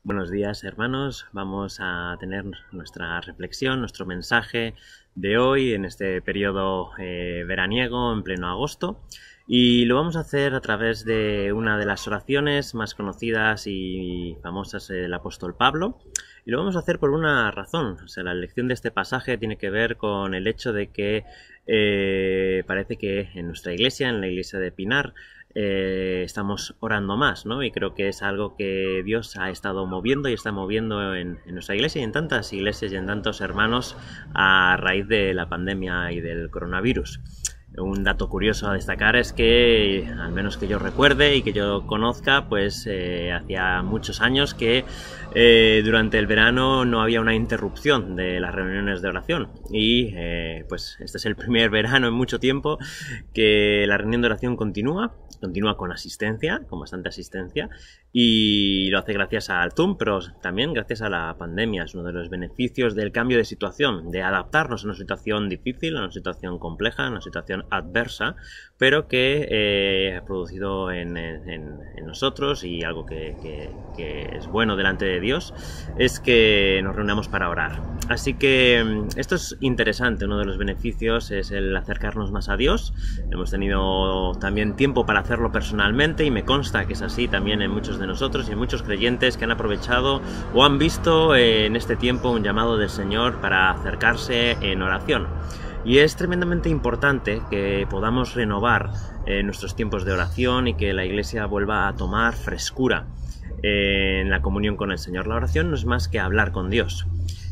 Buenos días, hermanos. Vamos a tener nuestra reflexión, nuestro mensaje de hoy en este periodo veraniego en pleno agosto, y lo vamos a hacer a través de una de las oraciones más conocidas y famosas del apóstol Pablo, y lo vamos a hacer por una razón. O sea, la elección de este pasaje tiene que ver con el hecho de que parece que en nuestra iglesia, en la iglesia de Pinar, estamos orando más, ¿no? Y creo que es algo que Dios ha estado moviendo y está moviendo en nuestra iglesia y en tantas iglesias y en tantos hermanos a raíz de la pandemia y del coronavirus. Un dato curioso a destacar es que, al menos que yo recuerde y que yo conozca, pues hacía muchos años que durante el verano no había una interrupción de las reuniones de oración, y pues este es el primer verano en mucho tiempo que la reunión de oración continúa con asistencia, con bastante asistencia, y lo hace gracias al Zoom, pero también gracias a la pandemia. Es uno de los beneficios del cambio de situación, de adaptarnos a una situación difícil, a una situación compleja, a una situación adversa, pero que ha producido en nosotros, y algo que es bueno delante de Dios, es que nos reunamos para orar. Así que esto es interesante. Uno de los beneficios es el acercarnos más a Dios. Hemos tenido también tiempo para hacerlo personalmente, y me consta que es así también en muchos de nosotros y en muchos creyentes que han aprovechado o han visto en este tiempo un llamado del Señor para acercarse en oración. Y es tremendamente importante que podamos renovar nuestros tiempos de oración y que la iglesia vuelva a tomar frescura en la comunión con el Señor. La oración no es más que hablar con Dios.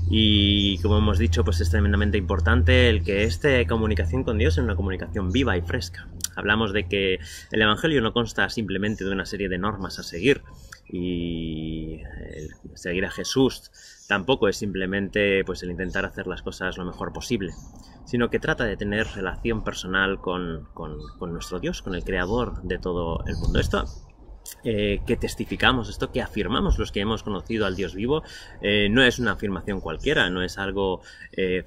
Y como hemos dicho, pues es tremendamente importante el que esta comunicación con Dios sea una comunicación viva y fresca. Hablamos de que el Evangelio no consta simplemente de una serie de normas a seguir, y el seguir a Jesús tampoco es simplemente pues el intentar hacer las cosas lo mejor posible, sino que trata de tener relación personal con nuestro Dios, con el Creador de todo el mundo. Esto que testificamos, esto que afirmamos los que hemos conocido al Dios vivo, no es una afirmación cualquiera, no es algo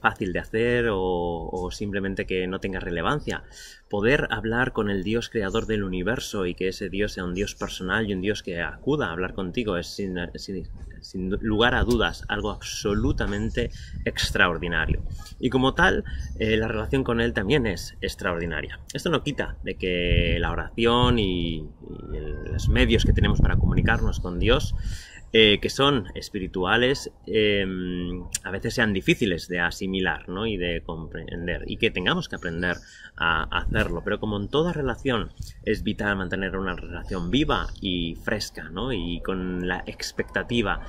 fácil de hacer o simplemente que no tenga relevancia. Poder hablar con el Dios creador del universo y que ese Dios sea un Dios personal y un Dios que acuda a hablar contigo es sin lugar a dudas algo absolutamente extraordinario. Y como tal, la relación con Él también es extraordinaria. Esto no quita de que la oración y los medios que tenemos para comunicarnos con Dios, que son espirituales, a veces sean difíciles de asimilar, ¿no? Y de comprender, y que tengamos que aprender a hacerlo. Pero como en toda relación es vital mantener una relación viva y fresca, ¿no? Y con la expectativa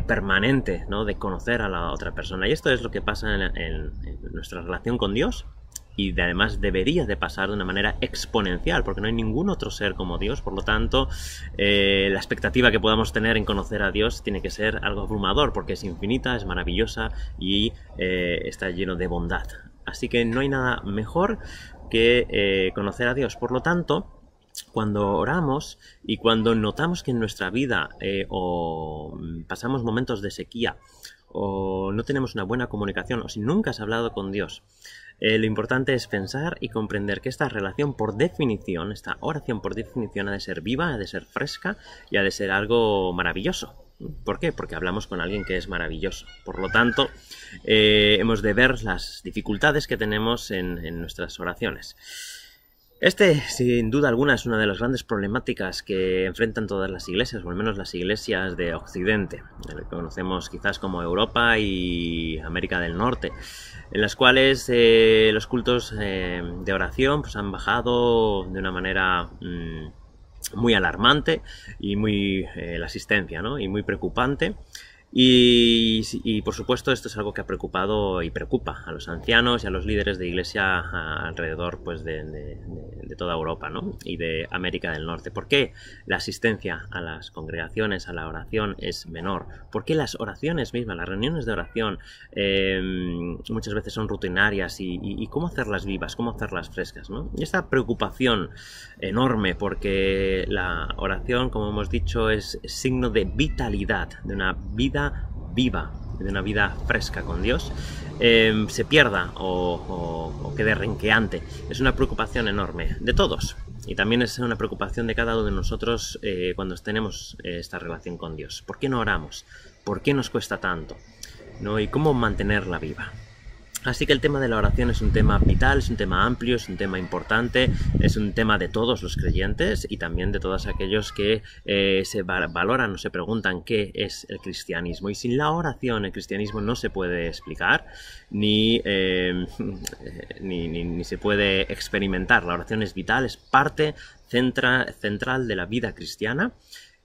permanente, ¿no? De conocer a la otra persona. Y esto es lo que pasa en nuestra relación con Dios. Y además debería de pasar de una manera exponencial, porque no hay ningún otro ser como Dios. Por lo tanto, la expectativa que podamos tener en conocer a Dios tiene que ser algo abrumador, porque es infinita, es maravillosa y está lleno de bondad. Así que no hay nada mejor que conocer a Dios. Por lo tanto, cuando oramos y cuando notamos que en nuestra vida o pasamos momentos de sequía, o no tenemos una buena comunicación, o si nunca has hablado con Dios, lo importante es pensar y comprender que esta relación por definición, esta oración por definición, ha de ser viva, ha de ser fresca y ha de ser algo maravilloso. ¿Por qué? Porque hablamos con alguien que es maravilloso. Por lo tanto, hemos de ver las dificultades que tenemos en nuestras oraciones. Sin duda alguna, es una de las grandes problemáticas que enfrentan todas las iglesias, o al menos las iglesias de Occidente, lo que conocemos quizás como Europa y América del Norte, en las cuales los cultos de oración pues, han bajado de una manera muy alarmante, y la asistencia, ¿no? Y muy preocupante. Y por supuesto esto es algo que ha preocupado y preocupa a los ancianos y a los líderes de iglesia alrededor pues de toda Europa, ¿no? Y de América del Norte. ¿Por qué la asistencia a las congregaciones, a la oración, es menor? ¿Por qué las oraciones mismas, las reuniones de oración muchas veces son rutinarias? Y cómo hacerlas vivas, cómo hacerlas frescas, ¿no? Y esta preocupación enorme, porque la oración, como hemos dicho, es signo de vitalidad, de una vida viva, de una vida fresca con Dios, se pierda o quede renqueante. Es una preocupación enorme de todos. Y también es una preocupación de cada uno de nosotros cuando tenemos esta relación con Dios. ¿Por qué no oramos? ¿Por qué nos cuesta tanto? ¿No? ¿Y cómo mantenerla viva? Así que el tema de la oración es un tema vital, es un tema amplio, es un tema importante, es un tema de todos los creyentes y también de todos aquellos que se valoran o se preguntan qué es el cristianismo. Y sin la oración el cristianismo no se puede explicar ni se puede experimentar. La oración es vital, es parte central de la vida cristiana.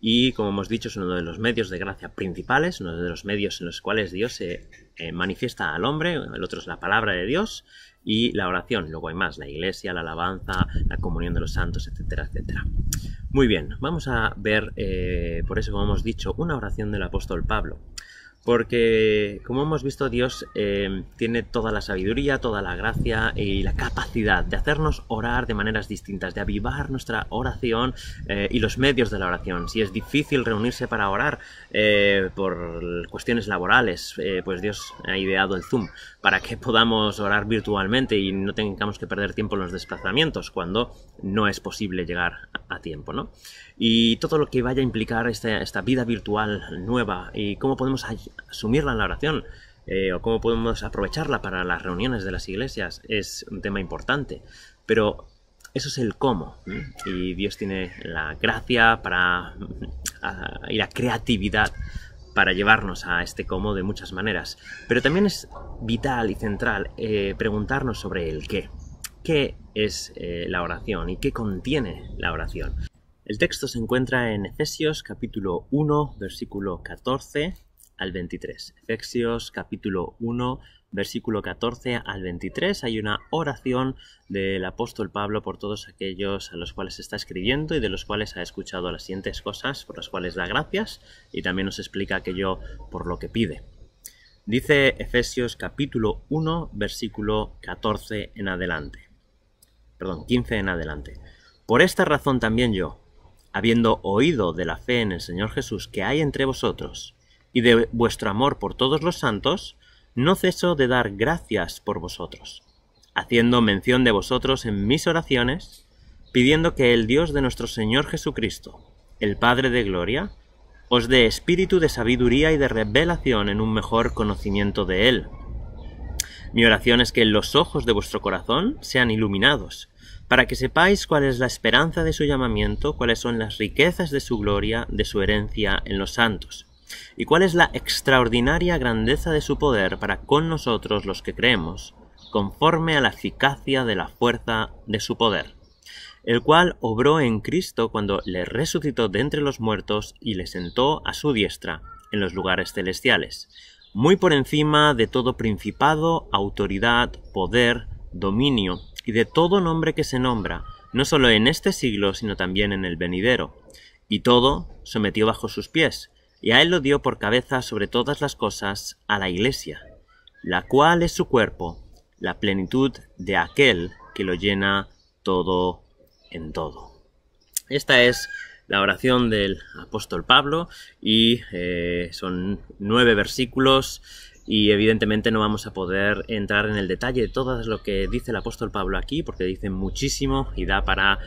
Y, como hemos dicho, es uno de los medios de gracia principales, uno de los medios en los cuales Dios se manifiesta al hombre. El otro es la palabra de Dios y la oración. Luego hay más, la iglesia, la alabanza, la comunión de los santos, etcétera, etcétera. Muy bien, vamos a ver, por eso, como hemos dicho, una oración del apóstol Pablo. Porque, como hemos visto, Dios tiene toda la sabiduría, toda la gracia y la capacidad de hacernos orar de maneras distintas, de avivar nuestra oración y los medios de la oración. Si es difícil reunirse para orar por cuestiones laborales, pues Dios ha ideado el Zoom para que podamos orar virtualmente y no tengamos que perder tiempo en los desplazamientos cuando no es posible llegar a tiempo, ¿no? Y todo lo que vaya a implicar esta vida virtual nueva y cómo podemos asumirla en la oración o cómo podemos aprovecharla para las reuniones de las iglesias es un tema importante, pero eso es el cómo, ¿eh? Y Dios tiene la gracia y la creatividad para llevarnos a este cómo de muchas maneras, pero también es vital y central preguntarnos sobre el qué. ¿Qué es la oración y qué contiene la oración? El texto se encuentra en Efesios capítulo 1, versículo 14 al 23. Efesios capítulo 1, versículo 14 al 23. Hay una oración del apóstol Pablo por todos aquellos a los cuales está escribiendo y de los cuales ha escuchado las siguientes cosas por las cuales da gracias y también nos explica aquello por lo que pide. Dice Efesios capítulo 1, versículo 14 en adelante. Perdón, 15 en adelante. Por esta razón también yo, habiendo oído de la fe en el Señor Jesús que hay entre vosotros, y de vuestro amor por todos los santos, no ceso de dar gracias por vosotros, haciendo mención de vosotros en mis oraciones, pidiendo que el Dios de nuestro Señor Jesucristo, el Padre de gloria, os dé espíritu de sabiduría y de revelación en un mejor conocimiento de Él. Mi oración es que los ojos de vuestro corazón sean iluminados, para que sepáis cuál es la esperanza de su llamamiento, cuáles son las riquezas de su gloria, de su herencia en los santos, y cuál es la extraordinaria grandeza de su poder para con nosotros los que creemos, conforme a la eficacia de la fuerza de su poder, el cual obró en Cristo cuando le resucitó de entre los muertos y le sentó a su diestra en los lugares celestiales, muy por encima de todo principado, autoridad, poder, dominio, y de todo nombre que se nombra, no solo en este siglo, sino también en el venidero. Y todo sometió bajo sus pies, y a él lo dio por cabeza sobre todas las cosas a la Iglesia, la cual es su cuerpo, la plenitud de aquel que lo llena todo en todo. Esta es la oración del apóstol Pablo y son 9 versículos. Y evidentemente no vamos a poder entrar en el detalle de todo lo que dice el apóstol Pablo aquí, porque dice muchísimo y da para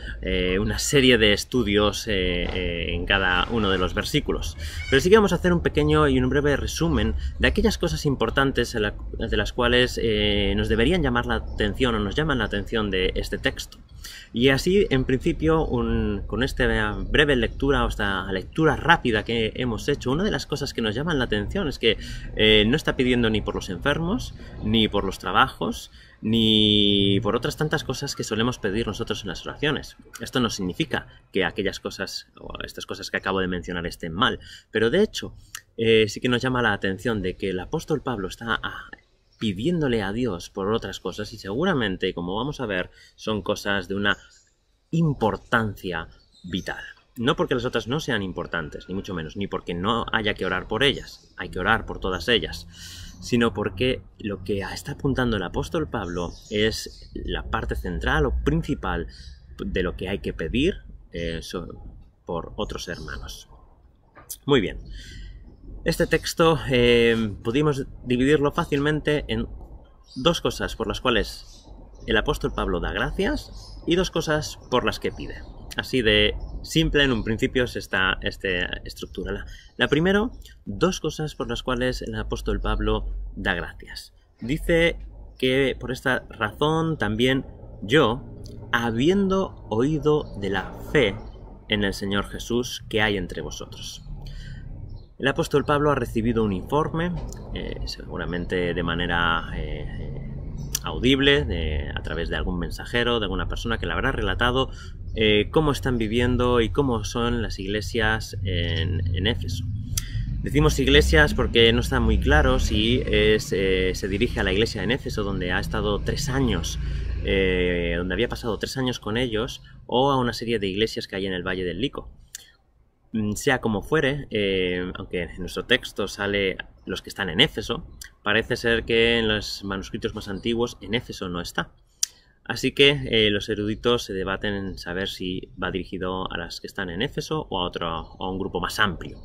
una serie de estudios en cada uno de los versículos. Pero sí que vamos a hacer un pequeño y un breve resumen de aquellas cosas importantes de las cuales nos deberían llamar la atención o nos llaman la atención de este texto. Y así, en principio, con esta breve lectura o esta lectura rápida que hemos hecho, una de las cosas que nos llaman la atención es que no está pidiendo ni por los enfermos, ni por los trabajos, ni por otras tantas cosas que solemos pedir nosotros en las oraciones. Esto no significa que aquellas cosas o estas cosas que acabo de mencionar estén mal, pero de hecho sí que nos llama la atención de que el apóstol Pablo está pidiéndole a Dios por otras cosas y seguramente, como vamos a ver, son cosas de una importancia vital. No porque las otras no sean importantes, ni mucho menos, ni porque no haya que orar por ellas, hay que orar por todas ellas, sino porque lo que está apuntando el apóstol Pablo es la parte central o principal de lo que hay que pedir por otros hermanos. Muy bien. Este texto pudimos dividirlo fácilmente en dos cosas por las cuales el apóstol Pablo da gracias y 2 cosas por las que pide. Así de simple en un principio es esta estructura. La primera, 2 cosas por las cuales el apóstol Pablo da gracias. Dice que por esta razón también yo, habiendo oído de la fe en el Señor Jesús que hay entre vosotros. El apóstol Pablo ha recibido un informe, seguramente de manera audible, a través de algún mensajero, de alguna persona que le habrá relatado cómo están viviendo y cómo son las iglesias en Éfeso. Decimos iglesias porque no está muy claro si se dirige a la iglesia en Éfeso, donde ha estado 3 años, donde había pasado 3 años con ellos, o a una serie de iglesias que hay en el Valle del Lico. Sea como fuere, aunque en nuestro texto sale los que están en Éfeso, parece ser que en los manuscritos más antiguos en Éfeso no está. Así que los eruditos se debaten en saber si va dirigido a las que están en Éfeso o a un grupo más amplio.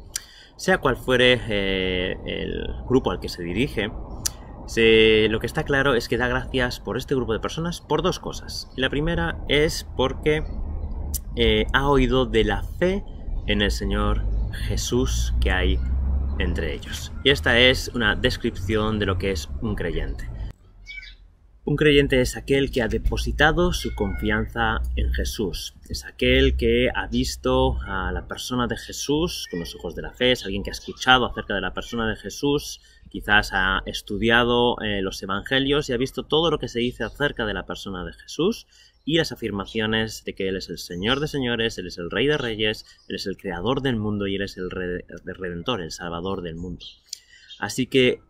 Sea cual fuere el grupo al que se dirige, lo que está claro es que da gracias por este grupo de personas por 2 cosas. La primera es porque ha oído de la fe en el Señor Jesús que hay entre ellos. Y esta es una descripción de lo que es un creyente. Un creyente es aquel que ha depositado su confianza en Jesús. Es aquel que ha visto a la persona de Jesús con los ojos de la fe. Es alguien que ha escuchado acerca de la persona de Jesús. Quizás ha estudiado los evangelios y ha visto todo lo que se dice acerca de la persona de Jesús y las afirmaciones de que Él es el Señor de señores, Él es el Rey de reyes, Él es el Creador del mundo y Él es el Redentor, el Salvador del mundo. Así que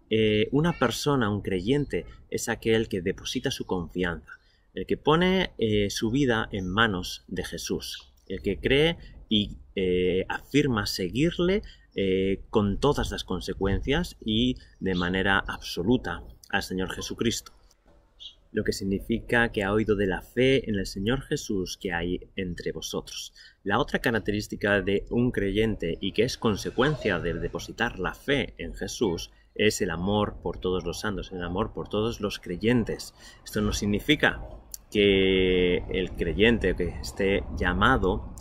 una persona, un creyente, es aquel que deposita su confianza, el que pone su vida en manos de Jesús, el que cree y afirma seguirle con todas las consecuencias y de manera absoluta al Señor Jesucristo. Lo que significa que ha oído de la fe en el Señor Jesús que hay entre vosotros. La otra característica de un creyente y que es consecuencia de depositar la fe en Jesús es el amor por todos los santos, el amor por todos los creyentes. Esto no significa que el creyente que esté llamado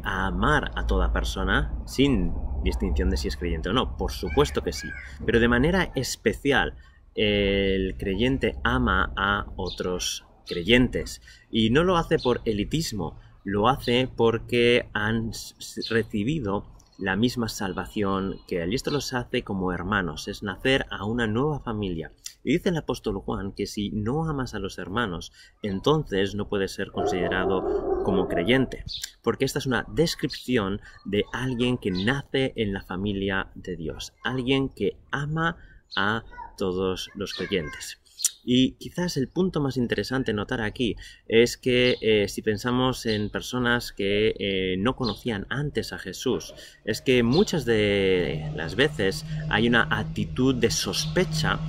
a amar a toda persona sin distinción de si es creyente o no. Por supuesto que sí, pero de manera especial el creyente ama a otros creyentes y no lo hace por elitismo, lo hace porque han recibido la misma salvación que él. Y esto los hace como hermanos, es nacer a una nueva familia. Y dice el apóstol Juan que si no amas a los hermanos, entonces no puedes ser considerado como creyente, porque esta es una descripción de alguien que nace en la familia de Dios, alguien que ama a todos los creyentes. Y quizás el punto más interesante notar aquí es que si pensamos en personas que no conocían antes a Jesús, es que muchas de las veces hay una actitud de sospecha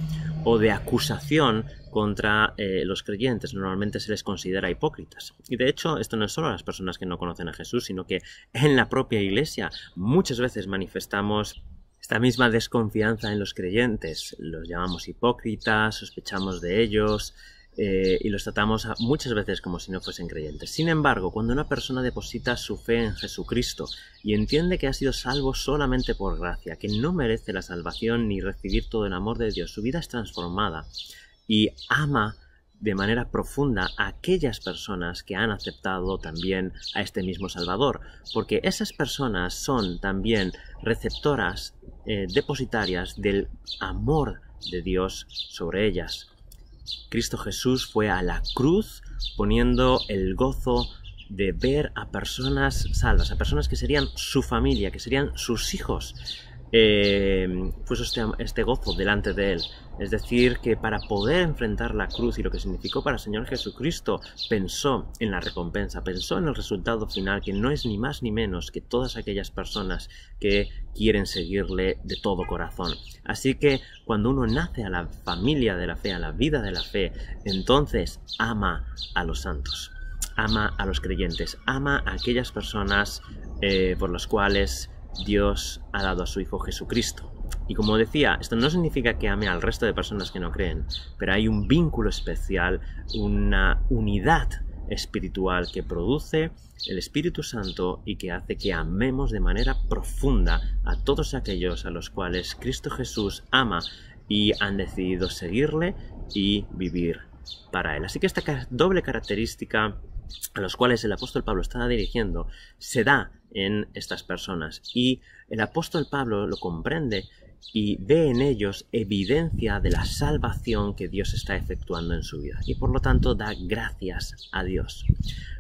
o de acusación contra los creyentes. Normalmente se les considera hipócritas. Y de hecho, esto no es solo a las personas que no conocen a Jesús, sino que en la propia iglesia muchas veces manifestamos esta misma desconfianza en los creyentes. Los llamamos hipócritas, sospechamos de ellos y los tratamos muchas veces como si no fuesen creyentes. Sin embargo, cuando una persona deposita su fe en Jesucristo y entiende que ha sido salvo solamente por gracia, que no merece la salvación ni recibir todo el amor de Dios, su vida es transformada y ama de manera profunda a aquellas personas que han aceptado también a este mismo Salvador, porque esas personas son también receptoras, depositarias del amor de Dios sobre ellas. Cristo Jesús fue a la cruz poniendo el gozo de ver a personas salvas, a personas que serían su familia, que serían sus hijos. Puso este gozo delante de él. Es decir, que para poder enfrentar la cruz y lo que significó para el Señor Jesucristo, pensó en la recompensa, pensó en el resultado final, que no es ni más ni menos que todas aquellas personas que quieren seguirle de todo corazón. Así que cuando uno nace a la familia de la fe, a la vida de la fe, entonces ama a los santos, ama a los creyentes, ama a aquellas personas por las cuales Dios ha dado a su Hijo Jesucristo. Y como decía, esto no significa que ame al resto de personas que no creen, pero hay un vínculo especial, una unidad espiritual que produce el Espíritu Santo y que hace que amemos de manera profunda a todos aquellos a los cuales Cristo Jesús ama y han decidido seguirle y vivir para él. Así que esta doble característica a los cuales el apóstol Pablo está dirigiendo se da en estas personas, y el apóstol Pablo lo comprende y ve en ellos evidencia de la salvación que Dios está efectuando en su vida, y por lo tanto da gracias a Dios.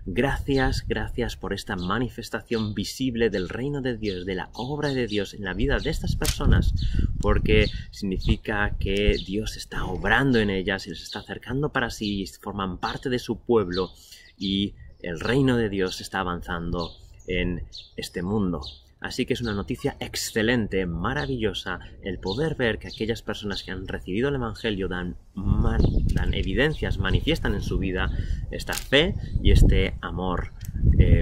Gracias por esta manifestación visible del reino de Dios, de la obra de Dios en la vida de estas personas, porque significa que Dios está obrando en ellas y les está acercando para sí, y forman parte de su pueblo, y el reino de Dios está avanzando en este mundo. Así que es una noticia excelente, maravillosa, el poder ver que aquellas personas que han recibido el Evangelio dan evidencias, manifiestan en su vida esta fe y este amor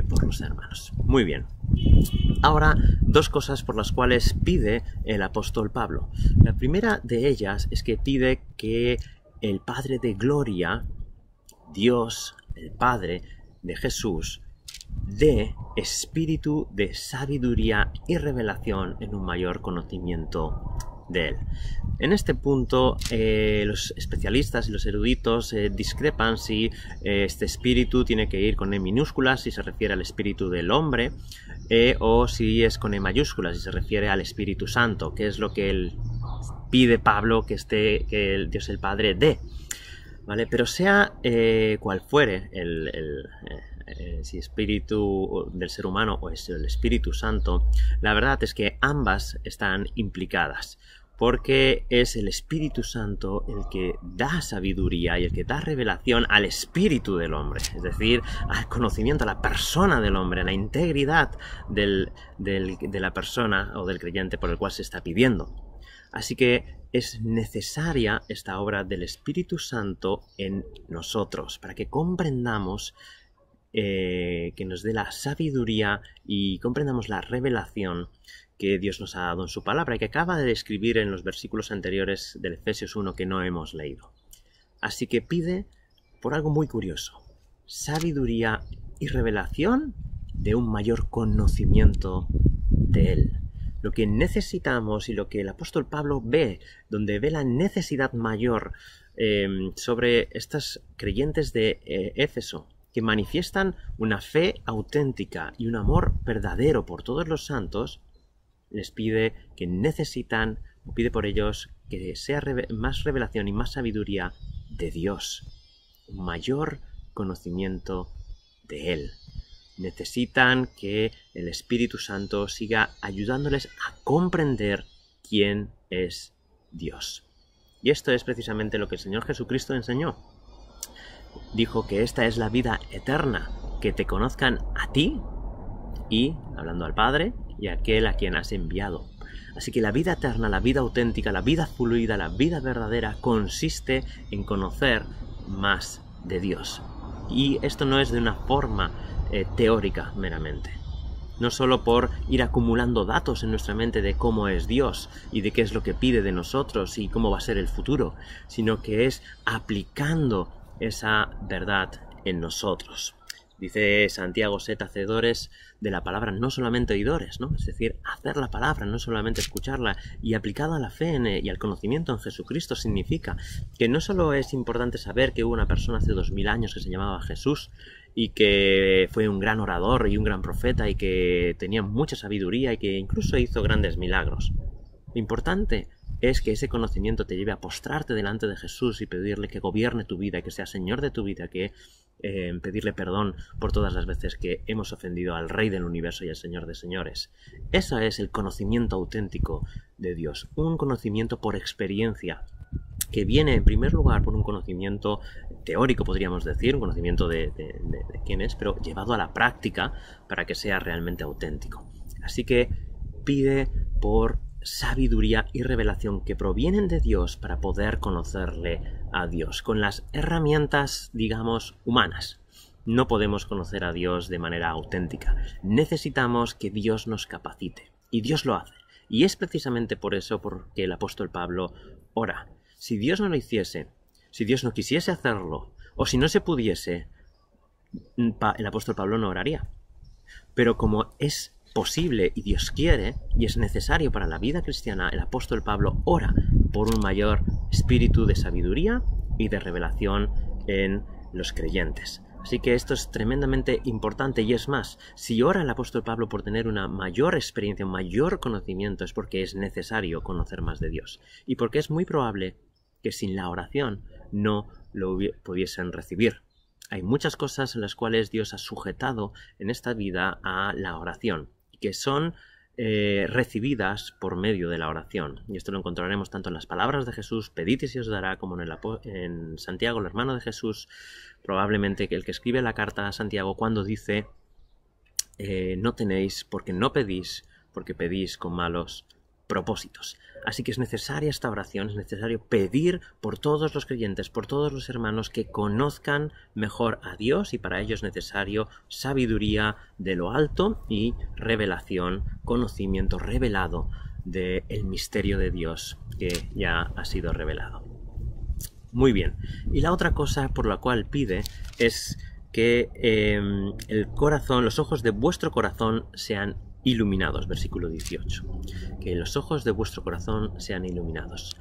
por los hermanos. Muy bien. Ahora, dos cosas por las cuales pide el apóstol Pablo. La primera de ellas es que pide que el Padre de Gloria, Dios, el Padre de Jesús, dé espíritu de sabiduría y revelación en un mayor conocimiento de él. En este punto los especialistas y los eruditos discrepan si este espíritu tiene que ir con E minúscula si se refiere al espíritu del hombre, o si es con E mayúscula si se refiere al Espíritu Santo, que es lo que él pide Pablo que el Dios el Padre dé. ¿Vale? Pero sea cual fuere si espíritu del ser humano o es el Espíritu Santo, la verdad es que ambas están implicadas, porque es el Espíritu Santo el que da sabiduría y el que da revelación al espíritu del hombre, es decir, al conocimiento, a la persona del hombre, a la integridad de la persona o del creyente por el cual se está pidiendo. Así que es necesaria esta obra del Espíritu Santo en nosotros para que comprendamos, que nos dé la sabiduría y comprendamos la revelación que Dios nos ha dado en su palabra y que acaba de describir en los versículos anteriores del Efesios 1 que no hemos leído. Así que pide por algo muy curioso: sabiduría y revelación de un mayor conocimiento de Él. Lo que necesitamos y lo que el apóstol Pablo ve, donde ve la necesidad mayor sobre estas creyentes de Éfeso, que manifiestan una fe auténtica y un amor verdadero por todos los santos, les pide que necesitan, o pide por ellos que sea más revelación y más sabiduría de Dios, un mayor conocimiento de Él. Necesitan que el Espíritu Santo siga ayudándoles a comprender quién es Dios. Y esto es precisamente lo que el Señor Jesucristo enseñó. Dijo que esta es la vida eterna, que te conozcan a ti y, hablando al Padre, y a aquel a quien has enviado. Así que la vida eterna, la vida auténtica, la vida fluida, la vida verdadera consiste en conocer más de Dios. Y esto no es de una forma teórica meramente. No solo por ir acumulando datos en nuestra mente de cómo es Dios y de qué es lo que pide de nosotros y cómo va a ser el futuro, sino que es aplicando esa verdad en nosotros. Dice Santiago: sed hacedores de la palabra, no solamente oidores, ¿no? Es decir, hacer la palabra, no solamente escucharla, y aplicada a la fe y al conocimiento en Jesucristo significa que no solo es importante saber que hubo una persona hace 2000 años que se llamaba Jesús y que fue un gran orador y un gran profeta y que tenía mucha sabiduría y que incluso hizo grandes milagros. Lo importante es que ese conocimiento te lleve a postrarte delante de Jesús y pedirle que gobierne tu vida, que sea Señor de tu vida, que pedirle perdón por todas las veces que hemos ofendido al Rey del Universo y al Señor de Señores. Ese es el conocimiento auténtico de Dios, un conocimiento por experiencia, que viene en primer lugar por un conocimiento teórico, podríamos decir, un conocimiento de quién es, pero llevado a la práctica para que sea realmente auténtico. Así que pide por sabiduría y revelación que provienen de Dios para poder conocerle a Dios con las herramientas, digamos, humanas. No podemos conocer a Dios de manera auténtica. Necesitamos que Dios nos capacite, y Dios lo hace. Y es precisamente por eso porque el apóstol Pablo ora. Si Dios no lo hiciese, si Dios no quisiese hacerlo, o si no se pudiese, el apóstol Pablo no oraría. Pero como es posible y Dios quiere y es necesario para la vida cristiana, el apóstol Pablo ora por un mayor espíritu de sabiduría y de revelación en los creyentes. Así que esto es tremendamente importante, y es más, si ora el apóstol Pablo por tener una mayor experiencia, un mayor conocimiento, es porque es necesario conocer más de Dios, y porque es muy probable que sin la oración no lo pudiesen recibir. Hay muchas cosas en las cuales Dios ha sujetado en esta vida a la oración, que son recibidas por medio de la oración. Y esto lo encontraremos tanto en las palabras de Jesús, pedid y se os dará, como en Santiago, el hermano de Jesús, probablemente el que escribe la carta a Santiago, cuando dice no tenéis porque no pedís, porque pedís con malos propósitos. Así que es necesaria esta oración, es necesario pedir por todos los creyentes, por todos los hermanos, que conozcan mejor a Dios, y para ello es necesario sabiduría de lo alto y revelación, conocimiento revelado del misterio de Dios que ya ha sido revelado. Muy bien. Y la otra cosa por la cual pide es que el corazón, los ojos de vuestro corazón sean iluminados, versículo 18, que los ojos de vuestro corazón sean iluminados.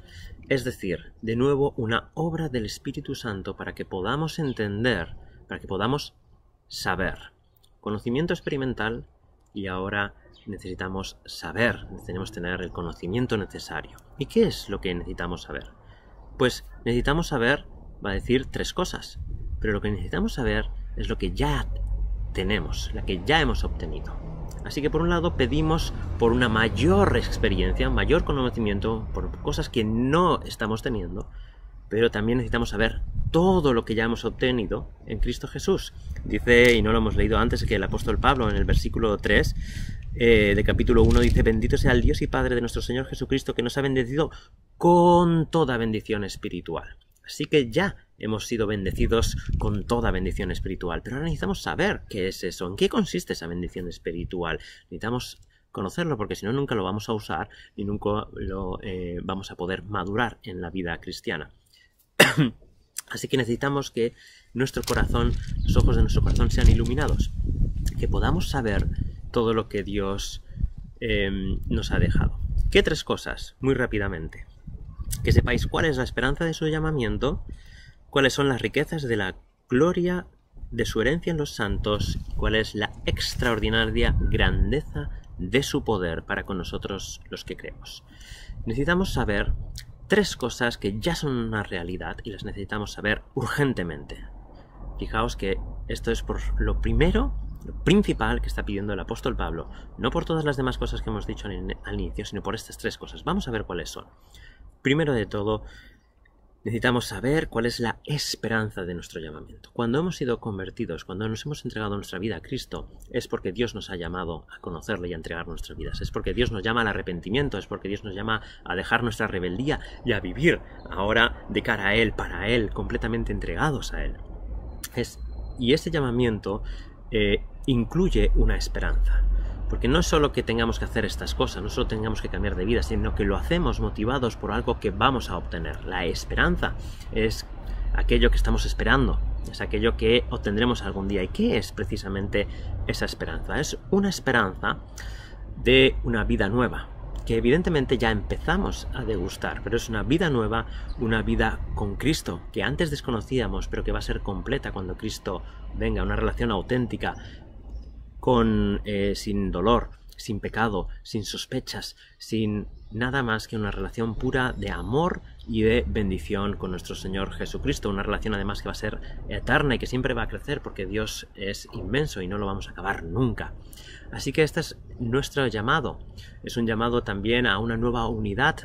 Es decir, de nuevo, una obra del Espíritu Santo para que podamos entender, para que podamos saber. Conocimiento experimental, y ahora necesitamos saber, necesitamos tener el conocimiento necesario. ¿Y qué es lo que necesitamos saber? Pues necesitamos saber, va a decir, tres cosas, pero lo que necesitamos saber es lo que ya tenemos, la que ya hemos obtenido. Así que por un lado pedimos por una mayor experiencia, mayor conocimiento, por cosas que no estamos teniendo, pero también necesitamos saber todo lo que ya hemos obtenido en Cristo Jesús. Dice, y no lo hemos leído antes, que el apóstol Pablo en el versículo 3 de capítulo 1 dice: bendito sea el Dios y Padre de nuestro Señor Jesucristo, que nos ha bendecido con toda bendición espiritual. Así que ya hemos sido bendecidos con toda bendición espiritual, pero ahora necesitamos saber qué es eso, en qué consiste esa bendición espiritual. Necesitamos conocerlo, porque si no, nunca lo vamos a usar y nunca lo vamos a poder madurar en la vida cristiana. Así que necesitamos que nuestro corazón, los ojos de nuestro corazón sean iluminados, que podamos saber todo lo que Dios nos ha dejado. ¿Qué tres cosas? Muy rápidamente. Que sepáis cuál es la esperanza de su llamamiento, cuáles son las riquezas de la gloria de su herencia en los santos, y cuál es la extraordinaria grandeza de su poder para con nosotros los que creemos. Necesitamos saber tres cosas que ya son una realidad y las necesitamos saber urgentemente. Fijaos que esto es por lo primero, lo principal que está pidiendo el apóstol Pablo, no por todas las demás cosas que hemos dicho al inicio, sino por estas tres cosas. Vamos a ver cuáles son. Primero de todo, necesitamos saber cuál es la esperanza de nuestro llamamiento. Cuando hemos sido convertidos, cuando nos hemos entregado nuestra vida a Cristo, es porque Dios nos ha llamado a conocerle y a entregar nuestras vidas. Es porque Dios nos llama al arrepentimiento, es porque Dios nos llama a dejar nuestra rebeldía y a vivir ahora de cara a Él, para Él, completamente entregados a Él. Y ese llamamiento incluye una esperanza. Porque no es solo que tengamos que hacer estas cosas, no solo tengamos que cambiar de vida, sino que lo hacemos motivados por algo que vamos a obtener. La esperanza es aquello que estamos esperando, es aquello que obtendremos algún día. ¿Y qué es precisamente esa esperanza? Es una esperanza de una vida nueva, que evidentemente ya empezamos a degustar, pero es una vida nueva, una vida con Cristo, que antes desconocíamos, pero que va a ser completa cuando Cristo venga, una relación auténtica, sin dolor, sin pecado, sin sospechas, sin nada más que una relación pura de amor y de bendición con nuestro Señor Jesucristo. Una relación además que va a ser eterna y que siempre va a crecer, porque Dios es inmenso y no lo vamos a acabar nunca. Así que este es nuestro llamado. Es un llamado también a una nueva unidad,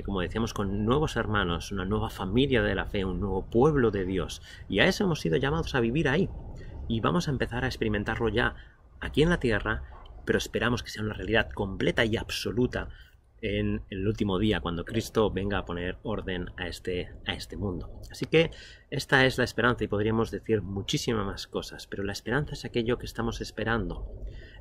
como decíamos, con nuevos hermanos, una nueva familia de la fe, un nuevo pueblo de Dios. Y a eso hemos sido llamados, a vivir ahí. Y vamos a empezar a experimentarlo ya aquí en la tierra, pero esperamos que sea una realidad completa y absoluta en el último día, cuando Cristo venga a poner orden a este mundo. Así que esta es la esperanza, y podríamos decir muchísimas más cosas, pero la esperanza es aquello que estamos esperando.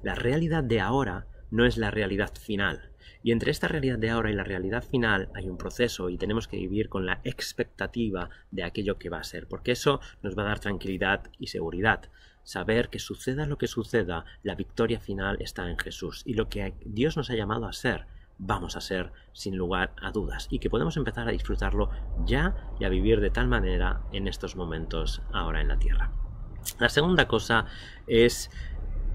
La realidad de ahora no es la realidad final, y entre esta realidad de ahora y la realidad final hay un proceso, y tenemos que vivir con la expectativa de aquello que va a ser, porque eso nos va a dar tranquilidad y seguridad. saber que suceda lo que suceda, la victoria final está en Jesús. Y lo que Dios nos ha llamado a ser, vamos a ser sin lugar a dudas. Y que podemos empezar a disfrutarlo ya y a vivir de tal manera en estos momentos ahora en la tierra. La segunda cosa es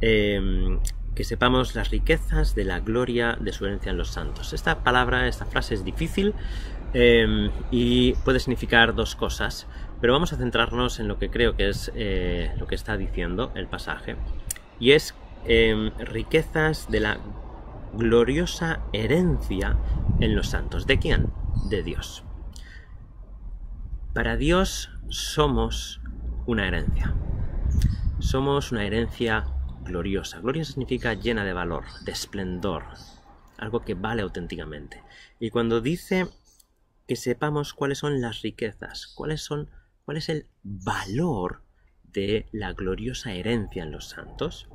que sepamos las riquezas de la gloria de su herencia en los santos. Esta frase es difícil y puede significar dos cosas, pero vamos a centrarnos en lo que creo que es lo que está diciendo el pasaje, y es riquezas de la gloriosa herencia en los santos. ¿De quién? De Dios. Para Dios somos una herencia. Somos una herencia gloriosa. Gloriosa significa llena de valor, de esplendor, algo que vale auténticamente. Y cuando dice que sepamos cuáles son las riquezas, cuál es el valor de la gloriosa herencia en los santos,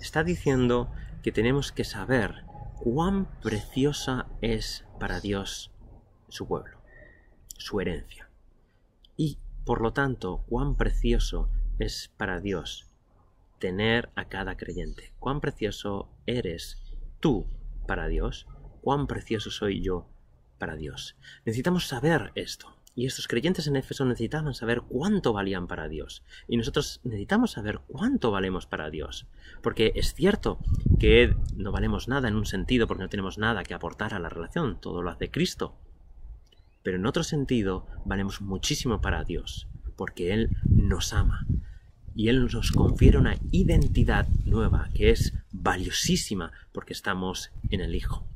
está diciendo que tenemos que saber cuán preciosa es para Dios su pueblo, su herencia. Y, por lo tanto, cuán precioso es para Dios tener a cada creyente. Cuán precioso eres tú para Dios, cuán precioso soy yo para Dios. Necesitamos saber esto. Y estos creyentes en Éfeso necesitaban saber cuánto valían para Dios. Y nosotros necesitamos saber cuánto valemos para Dios. Porque es cierto que no valemos nada en un sentido porque no tenemos nada que aportar a la relación. Todo lo hace Cristo. Pero en otro sentido valemos muchísimo para Dios. Porque Él nos ama. Y Él nos confiere una identidad nueva que es valiosísima porque estamos en el Hijo.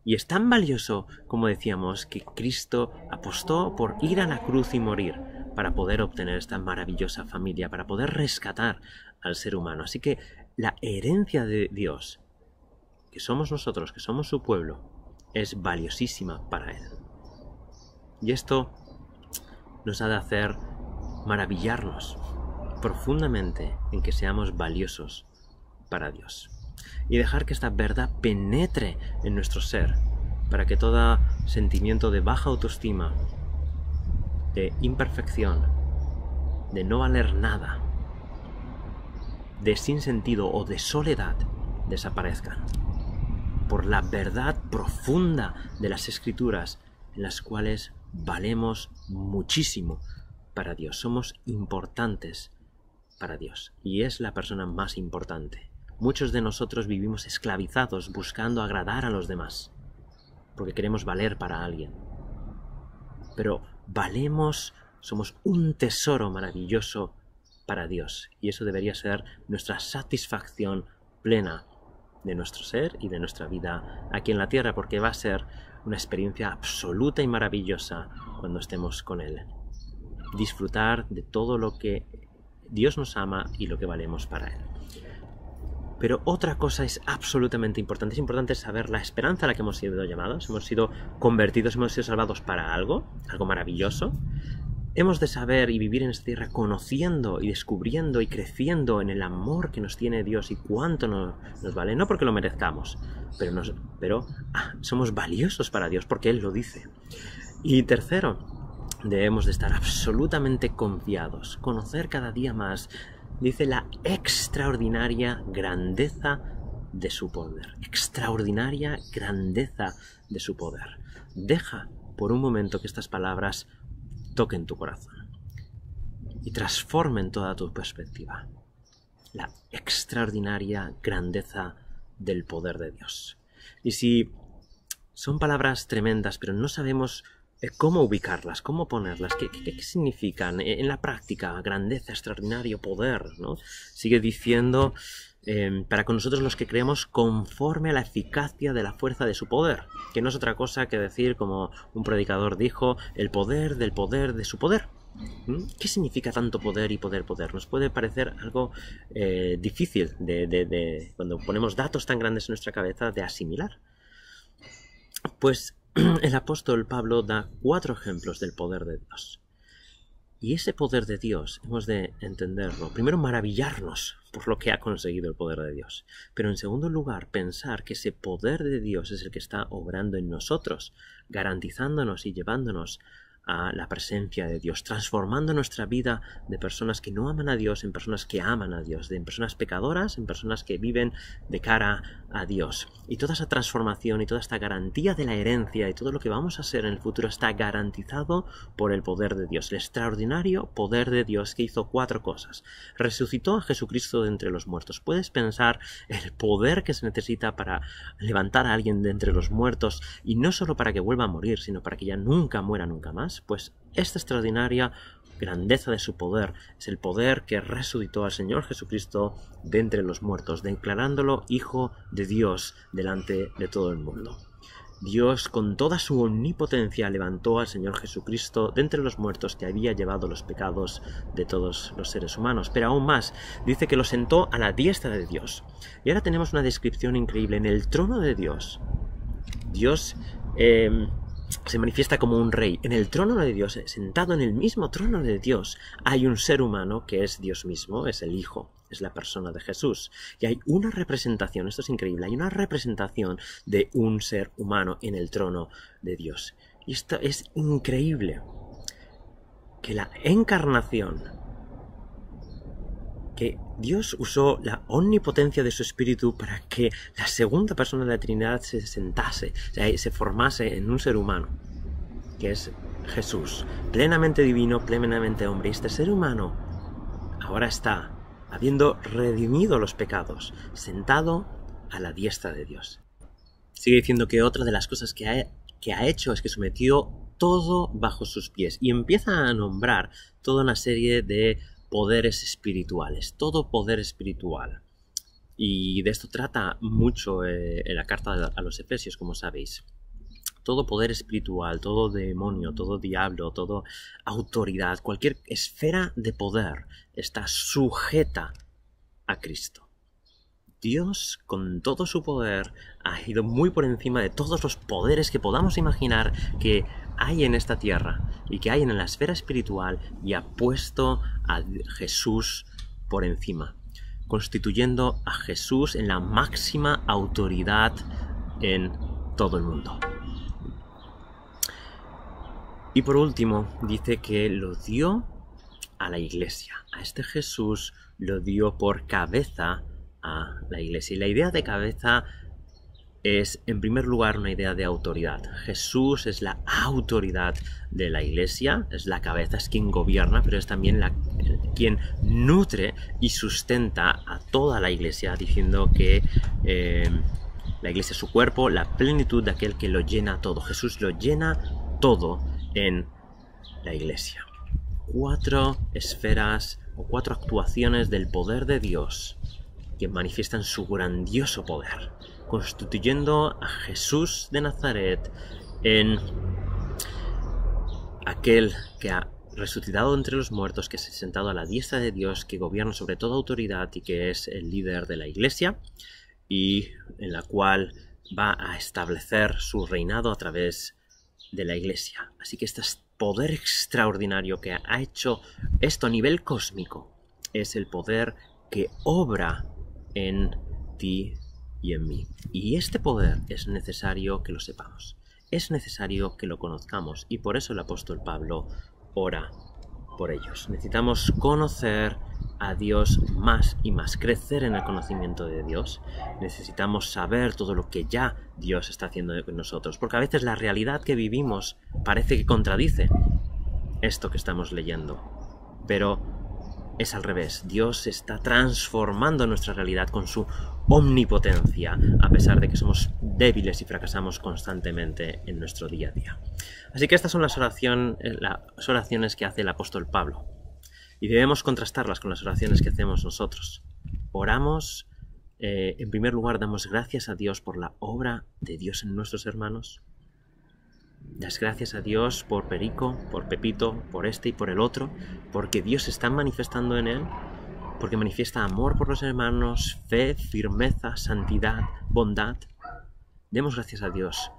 Y es tan valioso, como decíamos, que Cristo apostó por ir a la cruz y morir para poder obtener esta maravillosa familia, para poder rescatar al ser humano. Así que la herencia de Dios, que somos nosotros, que somos su pueblo, es valiosísima para Él. Y esto nos ha de hacer maravillarnos profundamente en que seamos valiosos para Dios. Y dejar que esta verdad penetre en nuestro ser, para que todo sentimiento de baja autoestima, de imperfección, de no valer nada, de sinsentido o de soledad desaparezcan, por la verdad profunda de las Escrituras, en las cuales valemos muchísimo para Dios. Somos importantes para Dios, y es la persona más importante. Muchos de nosotros vivimos esclavizados buscando agradar a los demás, porque queremos valer para alguien. Pero valemos, somos un tesoro maravilloso para Dios, y eso debería ser nuestra satisfacción plena de nuestro ser y de nuestra vida aquí en la tierra, porque va a ser una experiencia absoluta y maravillosa cuando estemos con Él. Disfrutar de todo lo que Dios nos ama y lo que valemos para Él. Pero otra cosa es absolutamente importante. Es importante saber la esperanza a la que hemos sido llamados. Hemos sido convertidos, hemos sido salvados para algo maravilloso. Hemos de saber y vivir en esta tierra conociendo y descubriendo y creciendo en el amor que nos tiene Dios y cuánto nos vale. No porque lo merezcamos, pero somos valiosos para Dios porque Él lo dice. Y tercero, debemos de estar absolutamente confiados, conocer cada día más, dice, la extraordinaria grandeza de su poder. Extraordinaria grandeza de su poder. Deja por un momento que estas palabras toquen tu corazón y transformen toda tu perspectiva. La extraordinaria grandeza del poder de Dios. Y si son palabras tremendas, pero no sabemos cómo ubicarlas, cómo ponerlas, qué significan en la práctica, grandeza, extraordinario, poder, ¿no? Sigue diciendo, para con nosotros los que creemos conforme a la eficacia de la fuerza de su poder, que no es otra cosa que decir, como un predicador dijo, el poder del poder de su poder. ¿Qué significa tanto poder y poder? Nos puede parecer algo difícil cuando ponemos datos tan grandes en nuestra cabeza de asimilar. Pues el apóstol Pablo da 4 ejemplos del poder de Dios. Y ese poder de Dios hemos de entenderlo. Primero, maravillarnos por lo que ha conseguido el poder de Dios. Pero en segundo lugar, pensar que ese poder de Dios es el que está obrando en nosotros, garantizándonos y llevándonos a la presencia de Dios, transformando nuestra vida de personas que no aman a Dios en personas que aman a Dios, de personas pecadoras en personas que viven de cara a Dios. Y toda esa transformación y toda esta garantía de la herencia y todo lo que vamos a ser en el futuro está garantizado por el poder de Dios, el extraordinario poder de Dios que hizo 4 cosas. Resucitó a Jesucristo de entre los muertos. Puedes pensar el poder que se necesita para levantar a alguien de entre los muertos, y no solo para que vuelva a morir, sino para que ya nunca muera nunca más. Pues esta extraordinaria grandeza de su poder es el poder que resucitó al Señor Jesucristo de entre los muertos, declarándolo Hijo de Dios delante de todo el mundo. Dios, con toda su omnipotencia, levantó al Señor Jesucristo de entre los muertos, que había llevado los pecados de todos los seres humanos. Pero aún más, dice que lo sentó a la diestra de Dios. Y ahora tenemos una descripción increíble. En el trono de Dios, Dios se manifiesta como un rey. En el trono de Dios, sentado en el mismo trono de Dios, hay un ser humano que es Dios mismo, es el Hijo, es la persona de Jesús. Y hay una representación, esto es increíble, hay una representación de un ser humano en el trono de Dios. Y esto es increíble, que la encarnación, que Dios usó la omnipotencia de su Espíritu para que la segunda persona de la Trinidad se sentase, o sea, se formase en un ser humano, que es Jesús, plenamente divino, plenamente hombre. Y este ser humano ahora está, habiendo redimido los pecados, sentado a la diestra de Dios. Sigue diciendo que otra de las cosas que ha hecho es que sometió todo bajo sus pies, y empieza a nombrar toda una serie de poderes espirituales, todo poder espiritual. Y de esto trata mucho en la carta a los Efesios, como sabéis. Todo poder espiritual, todo demonio, todo diablo, toda autoridad, cualquier esfera de poder está sujeta a Cristo. Dios, con todo su poder, ha ido muy por encima de todos los poderes que podamos imaginar que hay en esta tierra y que hay en la esfera espiritual, y ha puesto a Jesús por encima, constituyendo a Jesús en la máxima autoridad en todo el mundo. Y por último, dice que lo dio a la Iglesia. A este Jesús lo dio por cabeza a la Iglesia. Y la idea de cabeza es, en primer lugar, una idea de autoridad. Jesús es la autoridad de la Iglesia, es la cabeza, es quien gobierna, pero es también quien nutre y sustenta a toda la Iglesia, diciendo que la Iglesia es su cuerpo, la plenitud de aquel que lo llena todo. Jesús lo llena todo en la Iglesia. 4 esferas o 4 actuaciones del poder de Dios que manifiestan su grandioso poder, constituyendo a Jesús de Nazaret en aquel que ha resucitado entre los muertos, que se ha sentado a la diestra de Dios, que gobierna sobre toda autoridad y que es el líder de la Iglesia, y en la cual va a establecer su reinado a través de la Iglesia. Así que este poder extraordinario que ha hecho esto a nivel cósmico es el poder que obra en ti y en mí. Y este poder es necesario que lo sepamos, es necesario que lo conozcamos, y por eso el apóstol Pablo ora por ellos. Necesitamos conocer a Dios más y más, crecer en el conocimiento de Dios. Necesitamos saber todo lo que ya Dios está haciendo con nosotros, porque a veces la realidad que vivimos parece que contradice esto que estamos leyendo, pero es al revés. Dios está transformando nuestra realidad con su omnipotencia, a pesar de que somos débiles y fracasamos constantemente en nuestro día a día. Así que estas son las oraciones que hace el apóstol Pablo, y debemos contrastarlas con las oraciones que hacemos nosotros. Oramos, en primer lugar, damos gracias a Dios por la obra de Dios en nuestros hermanos. Das gracias a Dios por Perico, por Pepito, por este y por el otro, porque Dios está manifestando en él, porque manifiesta amor por los hermanos, fe, firmeza, santidad, bondad. Demos gracias a Dios,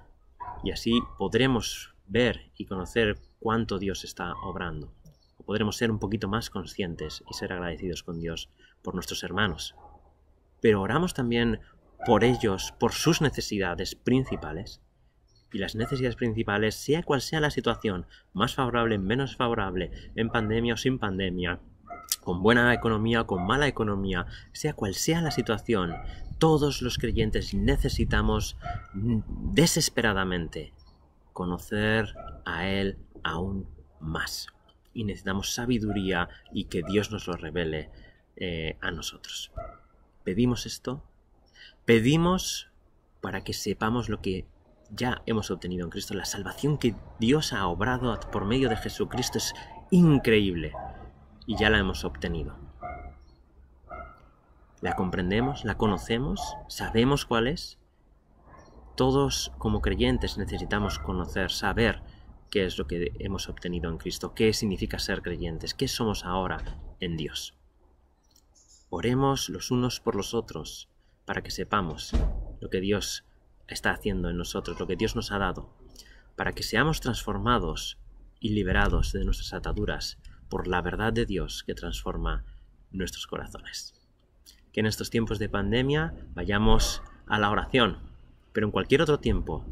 y así podremos ver y conocer cuánto Dios está obrando. O podremos ser un poquito más conscientes y ser agradecidos con Dios por nuestros hermanos. Pero oramos también por ellos, por sus necesidades principales, y las necesidades principales, sea cual sea la situación, más favorable, menos favorable, en pandemia o sin pandemia, con buena economía o con mala economía, sea cual sea la situación, todos los creyentes necesitamos desesperadamente conocer a Él aún más. Y necesitamos sabiduría y que Dios nos lo revele a nosotros. ¿Pedimos esto? Pedimos para que sepamos lo que ya hemos obtenido en Cristo. La salvación que Dios ha obrado por medio de Jesucristo es increíble y ya la hemos obtenido. La comprendemos, la conocemos, sabemos cuál es. Todos como creyentes necesitamos conocer, saber qué es lo que hemos obtenido en Cristo, qué significa ser creyentes, qué somos ahora en Dios. Oremos los unos por los otros para que sepamos lo que Dios está haciendo en nosotros, lo que Dios nos ha dado, para que seamos transformados y liberados de nuestras ataduras por la verdad de Dios que transforma nuestros corazones. Que en estos tiempos de pandemia vayamos a la oración, pero en cualquier otro tiempo,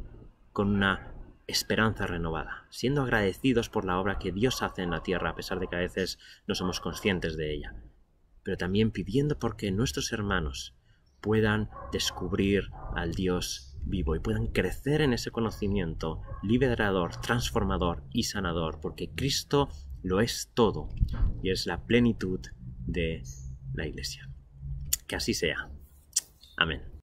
con una esperanza renovada, siendo agradecidos por la obra que Dios hace en la tierra, a pesar de que a veces no somos conscientes de ella, pero también pidiendo porque nuestros hermanos puedan descubrir al Dios vivo y puedan crecer en ese conocimiento liberador, transformador y sanador, porque Cristo lo es todo y es la plenitud de la Iglesia. Que así sea. Amén.